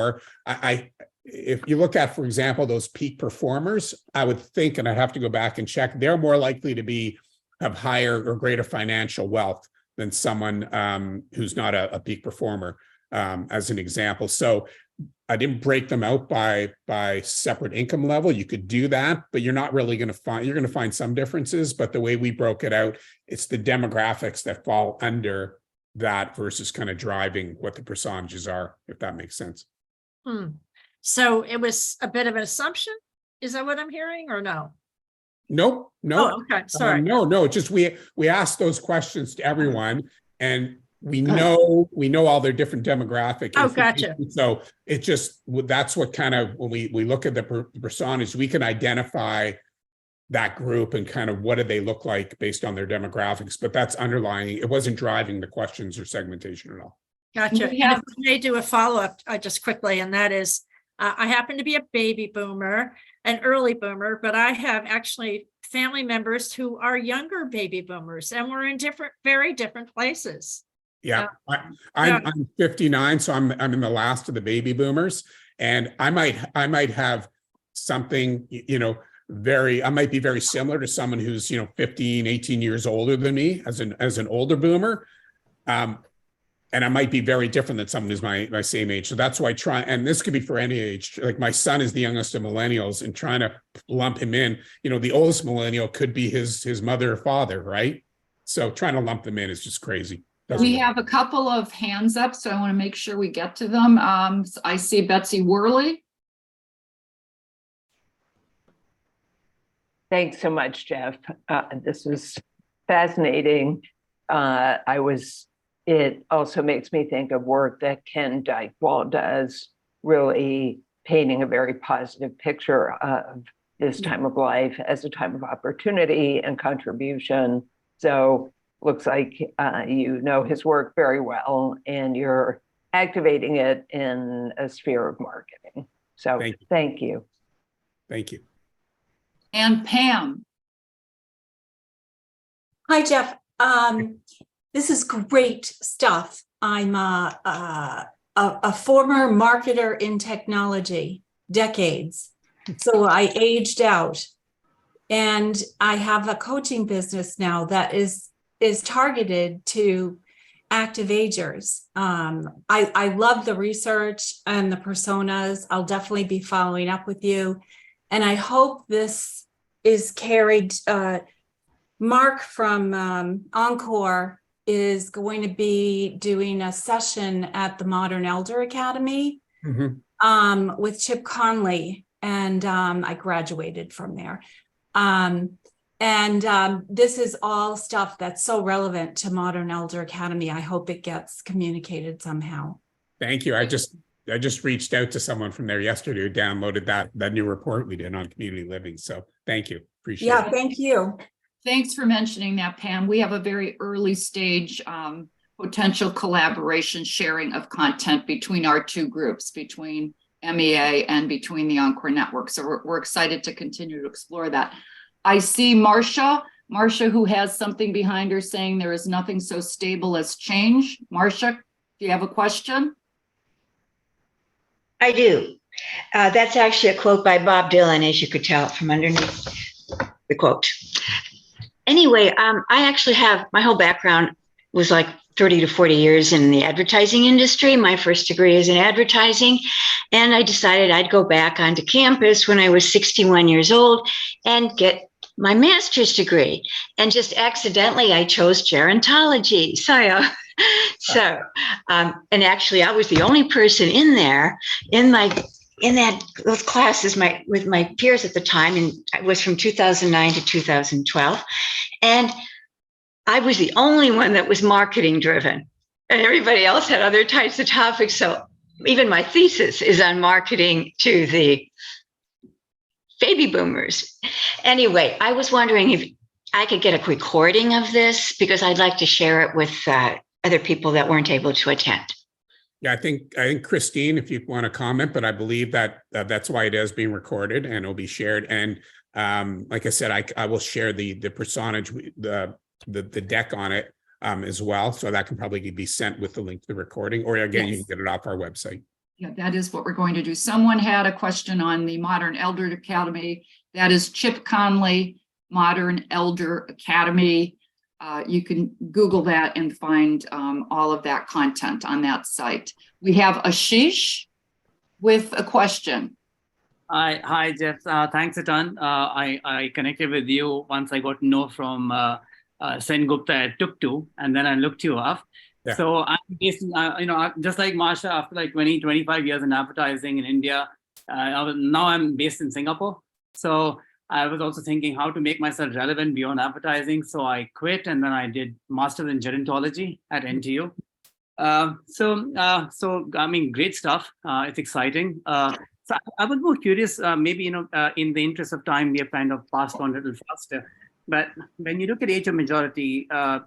look at, for example, those peak performers, I would think, and I'd have to go back and check, they're more likely to have higher or greater financial wealth than someone who's not a peak performer, as an example. So I didn't break them out by separate income level. You could do that, but you're not really going to find, you're going to find some differences, but the way we broke it out, it's the demographics that fall under that versus kind of driving what the percentages are, if that makes sense. So it was a bit of an assumption. Is that what I'm hearing, or no? Nope. Oh, okay. Sorry. No, just we asked those questions to everyone, and we know all their different demographic. Oh, gotcha. So it just, that's what kind of, when we look at the personas, we can identify that group and kind of what do they look like based on their demographics, but that's underlying, it wasn't driving the questions or segmentation at all. Gotcha. And if I may do a follow-up just quickly, and that is, I happen to be a baby boomer, an early boomer, but I have actually family members who are younger baby boomers, and we're in very different places. Yeah, I'm 59, so I'm in the last of the baby boomers, and I might have something, I might be very similar to someone who's 15, 18 years older than me as an older boomer. And I might be very different than someone who's my same age. So that's why and this could be for any age, like my son is the youngest of millennials, and trying to lump him in, the oldest millennial could be his mother or father, right? So trying to lump them in is just crazy. We have a couple of hands up, so I want to make sure we get to them. I see Betsy Worley. Thanks so much, Jeff. This was fascinating. It also makes me think of work that Ken Dykewald does, really painting a very positive picture of this time of life as a time of opportunity and contribution. So looks like his work very well, and you're activating it in a sphere of marketing. So thank you. Thank you. And Pam. Hi, Jeff. This is great stuff. I'm a a former marketer in technology, decades. So I aged out, and I have a coaching business now that is targeted to active agers. I love the research and the personas. I'll definitely be following up with you. And I hope this is carried. Mark from Encore is going to be doing a session at the Modern Elder Academy with Chip Conley. And I graduated from there. This is all stuff that's so relevant to Modern Elder Academy. I hope it gets communicated somehow. Thank you. I just reached out to someone from there yesterday who downloaded that new report we did on community living. So thank you. Appreciate it. Yeah, thank you. Thanks for mentioning that, Pam. We have a very early stage potential collaboration sharing of content between our two groups, between MEA and between the Encore Network. So we're excited to continue to explore that. I see Marcia, who has something behind her saying there is nothing so stable as change. Marcia, do you have a question? I do. That's actually a quote by Bob Dylan, as you could tell from underneath the quote. Anyway, I actually have, my whole background was like 30 to 40 years in the advertising industry. My first degree is in advertising. And I decided I'd go back onto campus when I was 61 years old and get my master's degree. And just accidentally, I chose gerontology. And actually, I was the only person in there in those classes with my peers at the time, and it was from 2009 to 2012. And I was the only one that was marketing driven, and everybody else had other types of topics. So even my thesis is on marketing to the baby boomers. Anyway, I was wondering if I could get a recording of this, because I'd like to share it with other people that weren't able to attend. Yeah, I think Christine, if you want to comment, but I believe that that's why it is being recorded and it'll be shared. And like I said, I will share the personage, the deck on it as well. So that can probably be sent with the link to the recording, or again, you can get it off our website. Yeah, that is what we're going to do. Someone had a question on the Modern Elder Academy. That is Chip Conley, Modern Elder Academy. You can Google that and find all of that content on that site. We have Ashish with a question. Hi, Jeff. Thanks a ton. I connected with you once I got to know from Sen Gupta at Tuk2, and then I looked you up. Yeah. So I'm based, just like Marsha, after like 20, 25 years in advertising in India, now I'm based in Singapore. So I was also thinking how to make myself relevant beyond advertising. So I quit, and then I did master's in gerontology at NTU. So I mean, great stuff. It's exciting. So I was more curious, maybe, in the interest of time, we have kind of passed on a little faster. But when you look at age of majority, how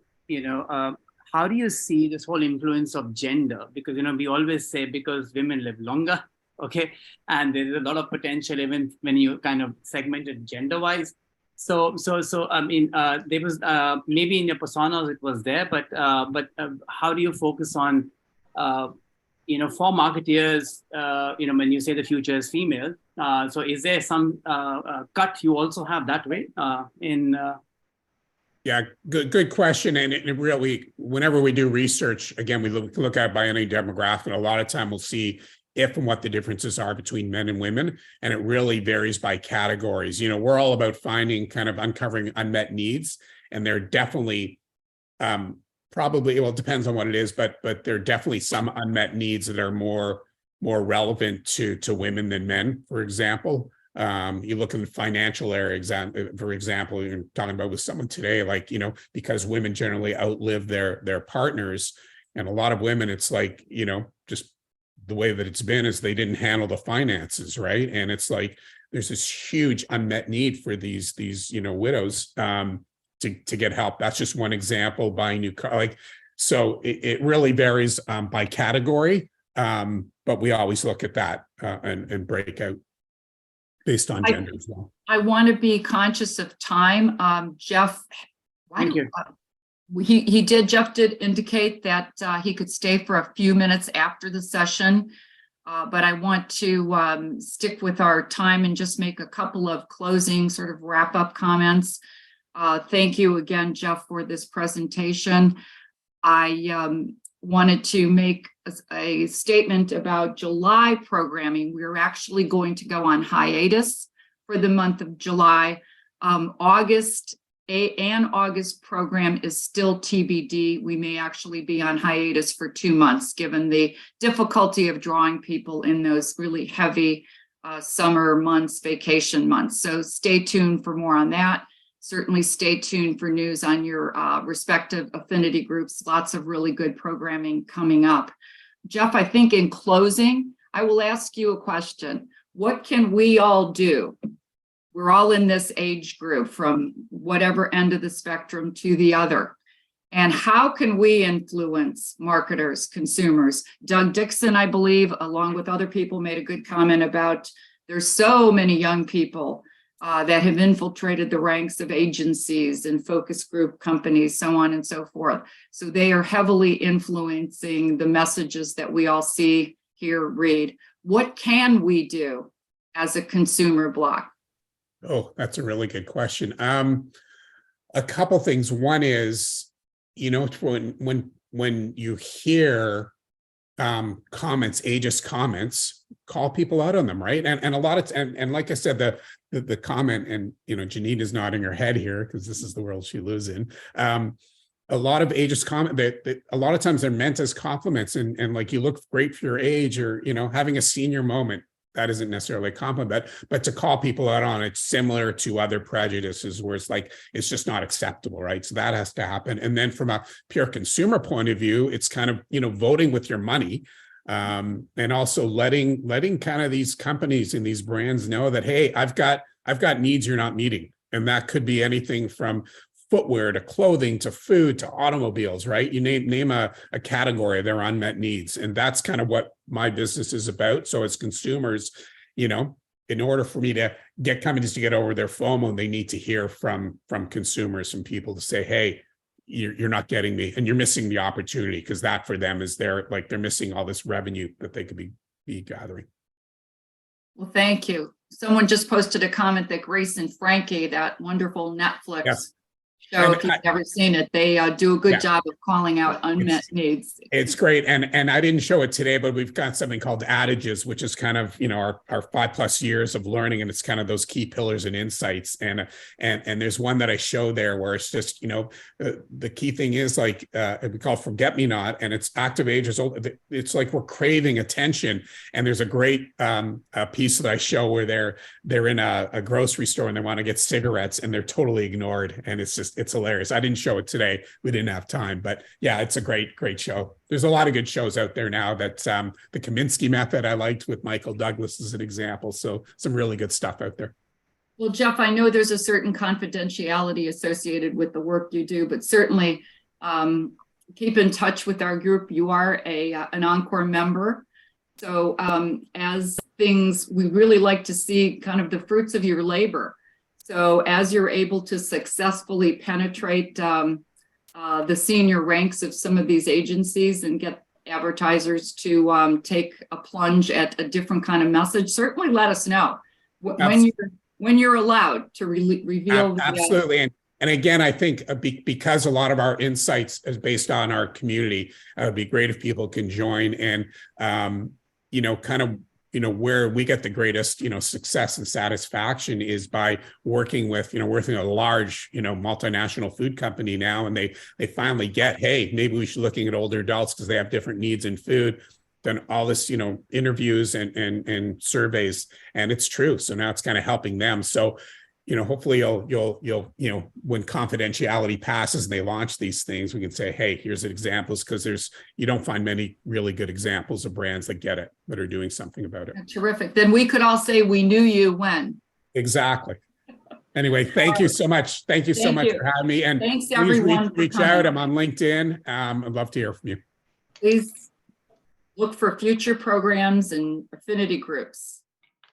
do you see this whole influence of gender? Because, we always say because women live longer. Okay, and there's a lot of potential even when you kind of segment it gender-wise. So I mean, there was maybe in your personas it was there, but how do you focus on, for marketeers, when you say the future is female? So is there some cut you also have that way Yeah, good question. And it really, whenever we do research, again, we look at by any demographic. A lot of time we'll see if and what the differences are between men and women. And it really varies by categories. We're all about finding, kind of uncovering unmet needs. And there are definitely probably, well, it depends on what it is, but there are definitely some unmet needs that are more relevant to women than men, for example. You look in the financial area, for example, you're talking about with someone today, like, because women generally outlive their partners. And a lot of women, it's like, just the way that it's been is they didn't handle the finances, right? And it's like there's this huge unmet need for these widows to get help. That's just one example. Buying new car, so it really varies by category, but we always look at that and break out based on gender as well. I want to be conscious of time. Jeff, Jeff did indicate that he could stay for a few minutes after the session. But I want to stick with our time and just make a couple of closing sort of wrap up comments. Thank you again, Jeff, for this presentation. I wanted to make a statement about July programming. We're actually going to go on hiatus for the month of July. August program is still TBD. We may actually be on hiatus for 2 months, given the difficulty of drawing people in those really heavy summer months, vacation months. So stay tuned for more on that. Certainly stay tuned for news on your respective affinity groups. Lots of really good programming coming up. Jeff, I think in closing, I will ask you a question. What can we all do? We're all in this age group from whatever end of the spectrum to the other. And how can we influence marketers, consumers? Doug Dixon, I believe, along with other people, made a good comment about there's so many young people that have infiltrated the ranks of agencies and focus group companies, so on and so forth. So they are heavily influencing the messages that we all see, hear, read. What can we do as a consumer block? Oh, that's a really good question. A couple things. One is, you know, when you hear comments, ageist comments, call people out on them, right? And a lot of and like I said, the comment, and you know, Janine nodding her head here because this is the world she lives in. A lot of ageist comment that a lot of times they're meant as compliments, and like, you look great for your age, or you know, having a senior moment. That isn't necessarily a compliment, but to call people out on it, similar to other prejudices where it's like, it's just not acceptable, right? So that has to happen. And then from a pure consumer point of view, it's kind of, you know, voting with your money, and also letting kind of these companies and these brands know that, hey, I've got needs you're not meeting. And that could be anything from footwear to clothing to food to automobiles, right? You name a category of their unmet needs. And that's kind of what my business is about. So as consumers, you know, in order for me to get companies to get over their FOMO, they need to hear from consumers and people to say, hey, you're not getting me, and you're missing the opportunity, because that for them is they're missing all this revenue that they could be gathering. Well, thank you. Someone just posted a comment that Grace and Frankie, that wonderful Netflix show, if you've never seen it, they do a good job of calling out unmet needs. It's great. And I didn't show it today, but we've got something called Adages, which is kind of, you know, our 5+ years of learning. And it's kind of those key pillars and insights. And there's one that I show there where it's just, you know, the key thing is like, we call forget-me-not, and it's active agers. It's like we're craving attention. And there's a great piece that I show where they're in a grocery store and they want to get cigarettes and they're totally ignored. And it's hilarious. I didn't show it today. We didn't have time, but yeah, it's a great show. There's a lot of good shows out there now. That the Kaminsky Method I liked with Michael Douglas as an example. So some really good stuff out there. Well, Jeff, I know there's a certain confidentiality associated with the work you do, but certainly keep in touch with our group. You are an Encore member. So as things, we really like to see kind of the fruits of your labor. So as you're able to successfully penetrate the senior ranks of some of these agencies and get advertisers to take a plunge at a different kind of message, certainly let us know when you're allowed to reveal. Absolutely. And again, I think because a lot of our insights is based on our community, it would be great if people can join and, you know, kind of, you know, where we get the greatest, you know, success and satisfaction is by working with, you know, working with a large, you know, multinational food company now, and they finally get, hey, maybe we should looking at older adults because they have different needs in food than all this, you know, interviews and surveys, and it's true. So now it's kind of helping them. So, you know, hopefully you'll you know, when confidentiality passes and they launch these things, we can say, hey, here's examples, because you don't find many really good examples of brands that get it, that are doing something about it. Terrific. Then we could all say we knew you when. Exactly. Anyway, thank you so much. Thank you so much for having me. And thanks please everyone. reach out. I'm on LinkedIn. I'd love to hear from you. Please look for future programs and affinity groups.